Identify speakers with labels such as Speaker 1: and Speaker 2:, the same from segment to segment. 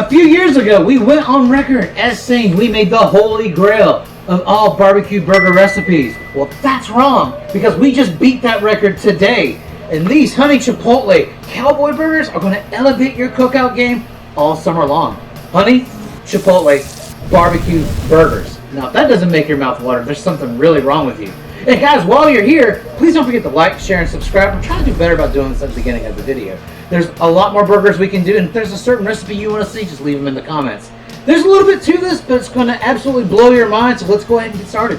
Speaker 1: A few years ago, we went on record as saying we made the holy grail of all barbecue burger recipes. Well, that's wrong, because we just beat that record today. And these Honey Chipotle Cowboy burgers are going to elevate your cookout game all summer long. Honey Chipotle barbecue burgers. Now, if that doesn't make your mouth water, there's something really wrong with you. And guys, while you're here, please don't forget to like, share, and subscribe. I'm trying to do better about doing this at the beginning of the video. There's a lot more burgers we can do, and if there's a certain recipe you want to see, just leave them in the comments. There's a little bit to this, but it's going to absolutely blow your mind, so let's go ahead and get started.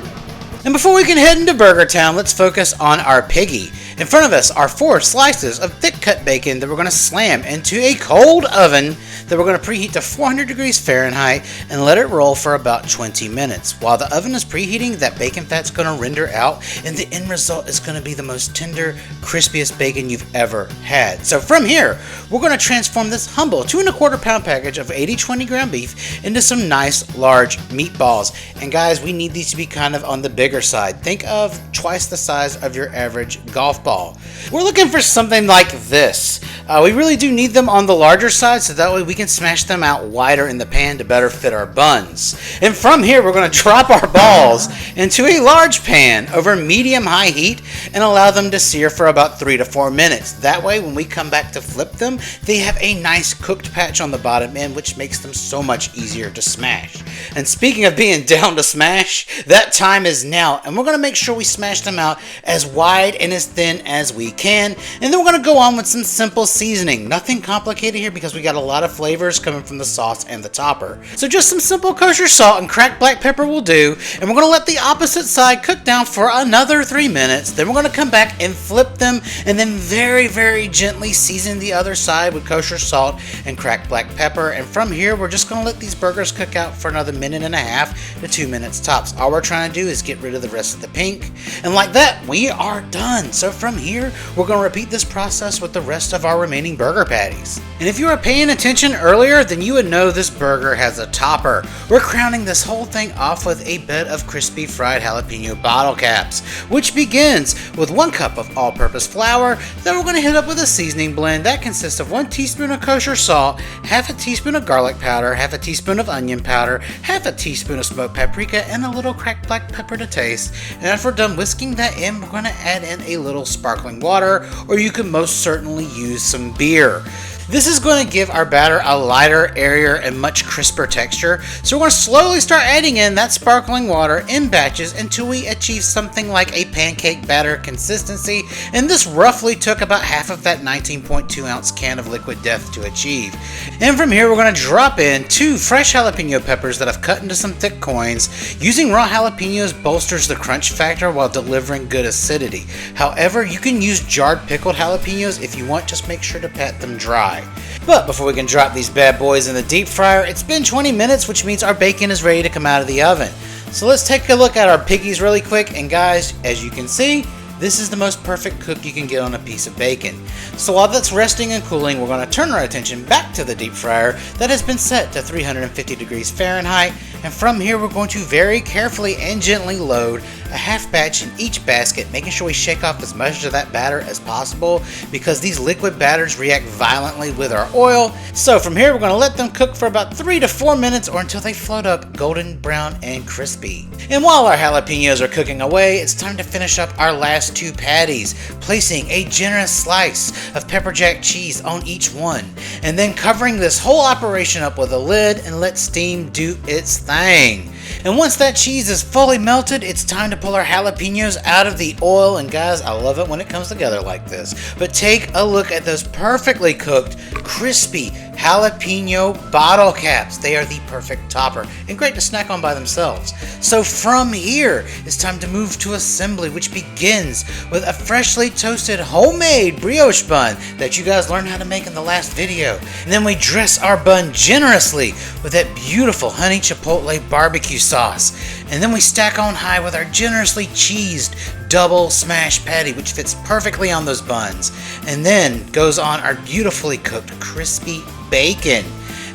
Speaker 2: And before we can head into Burger Town, let's focus on our piggy. In front of us are 4 slices of thick cut bacon that we're going to slam into a cold oven that we're going to preheat to 400 degrees Fahrenheit and let it roll for about 20 minutes. While the oven is preheating, that bacon fat's going to render out, and the end result is going to be the most tender, crispiest bacon you've ever had. So from here, we're going to transform this humble 2 1/4 pound package of 80-20 ground beef into some nice large meatballs. And guys, we need these to be kind of on the bigger side. Think of twice the size of your average golf ball. We're looking for something like this. We really do need them on the larger side, so that way we can smash them out wider in the pan to better fit our buns. And from here, we're going to drop our balls into a large pan over medium-high heat and allow them to sear for about 3 to 4 minutes. That way, when we come back to flip them, they have a nice cooked patch on the bottom end, which makes them so much easier to smash. And speaking of being down to smash, that time is now, and we're going to make sure we smash them out as wide and as thin as we can. And then we're going to go on with some simple seasoning. Nothing complicated here because we got a lot of flavors coming from the sauce and the topper. So just some simple kosher salt and cracked black pepper will do. And we're going to let the opposite side cook down for another 3 minutes. Then we're going to come back and flip them and then very, very gently season the other side with kosher salt and cracked black pepper. And from here, we're just going to let these burgers cook out for another 1.5 to 2 minutes tops. All we're trying to do is get rid of the rest of the pink. And like that, we are done. So from here, we're going to repeat this process with the rest of our remaining burger patties. And if you were paying attention earlier, then you would know this burger has a topper. We're crowning this whole thing off with a bed of crispy fried jalapeno bottle caps, which begins with 1 cup of all-purpose flour. Then we're going to hit up with a seasoning blend that consists of 1 teaspoon of kosher salt, half a teaspoon of garlic powder, half a teaspoon of onion powder, half a teaspoon of smoked paprika, and a little cracked black pepper to taste. And after we're done whisking that in, we're going to add in a little sparkling water, or you can most certainly use some beer. This is going to give our batter a lighter, airier, and much crisper texture. So we're going to slowly start adding in that sparkling water in batches until we achieve something like a pancake batter consistency. And this roughly took about half of that 19.2 ounce can of liquid death to achieve. And from here, we're going to drop in 2 fresh jalapeno peppers that I've cut into some thick coins. Using raw jalapenos bolsters the crunch factor while delivering good acidity. However, you can use jarred pickled jalapenos if you want, just make sure to pat them dry. But before we can drop these bad boys in the deep fryer, it's been 20 minutes, which means our bacon is ready to come out of the oven. So let's take a look at our piggies really quick, and guys, as you can see, this is the most perfect cook you can get on a piece of bacon. So while that's resting and cooling, we're going to turn our attention back to the deep fryer that has been set to 350 degrees Fahrenheit. And from here, we're going to very carefully and gently load a half batch in each basket, making sure we shake off as much of that batter as possible because these liquid batters react violently with our oil. So from here, we're going to let them cook for about 3 to 4 minutes or until they float up golden brown and crispy. And while our jalapenos are cooking away, it's time to finish up our last 2 patties, placing a generous slice of pepperjack cheese on each one, and then covering this whole operation up with a lid and let steam do its thing. And once that cheese is fully melted, it's time to pull our jalapenos out of the oil. And guys, I love it when it comes together like this. But take a look at those perfectly cooked, crispy jalapeno bottle caps. They are the perfect topper and great to snack on by themselves. So from here, it's time to move to assembly, which begins with a freshly toasted homemade brioche bun that you guys learned how to make in the last video. And then we dress our bun generously with that beautiful honey chipotle barbecue sauce. And then we stack on high with our generously cheesed double smash patty, which fits perfectly on those buns. And then goes on our beautifully cooked crispy bacon.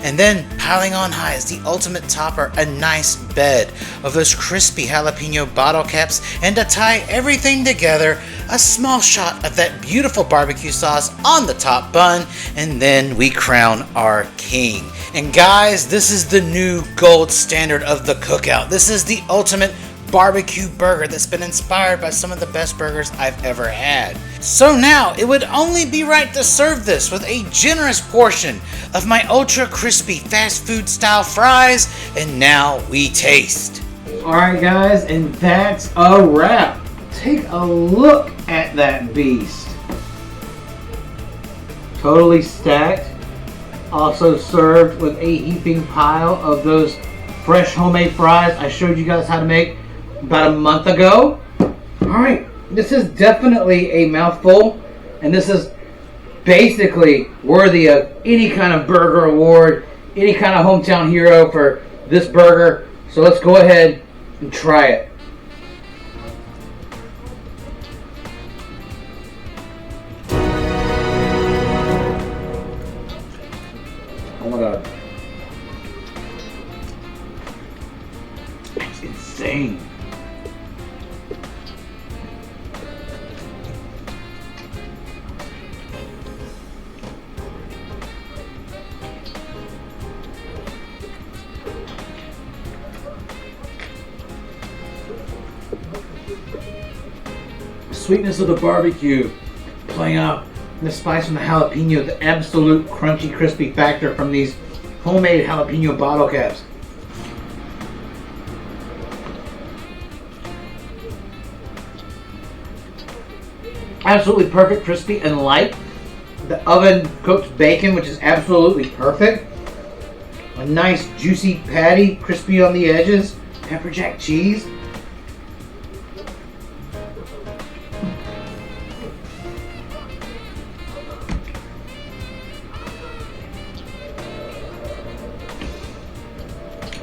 Speaker 2: And then piling on high is the ultimate topper, a nice bed of those crispy jalapeno bottle caps, and to tie everything together, a small shot of that beautiful barbecue sauce on the top bun, and then we crown our king. And guys, this is the new gold standard of the cookout. This is the ultimate barbecue burger that's been inspired by some of the best burgers I've ever had. So now, it would only be right to serve this with a generous portion of my ultra crispy fast food style fries, and now we taste.
Speaker 1: Alright guys, and that's a wrap. Take a look at that beast. Totally stacked. Also served with a heaping pile of those fresh homemade fries I showed you guys how to make about a month ago. Alright, this is definitely a mouthful, and this is basically worthy of any kind of burger award, any kind of hometown hero for this burger. So let's go ahead and try it. Oh my god. It's insane. Sweetness of the barbecue playing out the spice from the jalapeno, the absolute crunchy crispy factor from these homemade jalapeno bottle caps. Absolutely perfect, crispy and light. The oven cooked bacon, which is absolutely perfect. A nice juicy patty, crispy on the edges. Pepperjack cheese.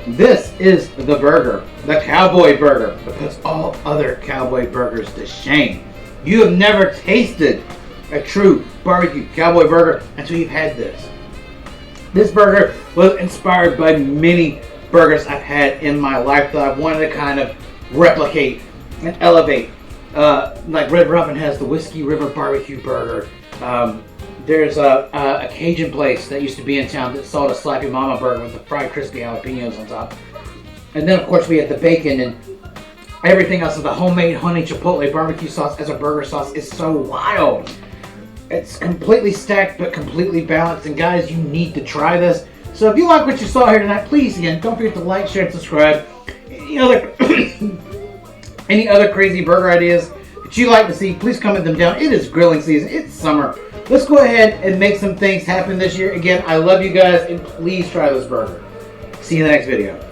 Speaker 1: This is the burger, the Cowboy burger, that puts all other Cowboy burgers to shame. You have never tasted a true barbecue Cowboy burger until you've had this. This burger was inspired by many burgers I've had in my life that I've wanted to kind of replicate and elevate. Like Red Robin has the Whiskey River barbecue burger. There's a Cajun place that used to be in town that sold a Slappy Mama burger with the fried crispy jalapenos on top. And then of course we had the bacon and everything else. Of the homemade honey chipotle barbecue sauce as a burger sauce is so wild. It's completely stacked but completely balanced, and guys, you need to try this. So if you like what you saw here tonight, please again, don't forget to like, share, and subscribe. Any other any other crazy burger ideas that you'd like to see, please comment them down. It is grilling season, it's summer. Let's go ahead and make some things happen this year. Again, I love you guys, and please try this burger. See you in the next video.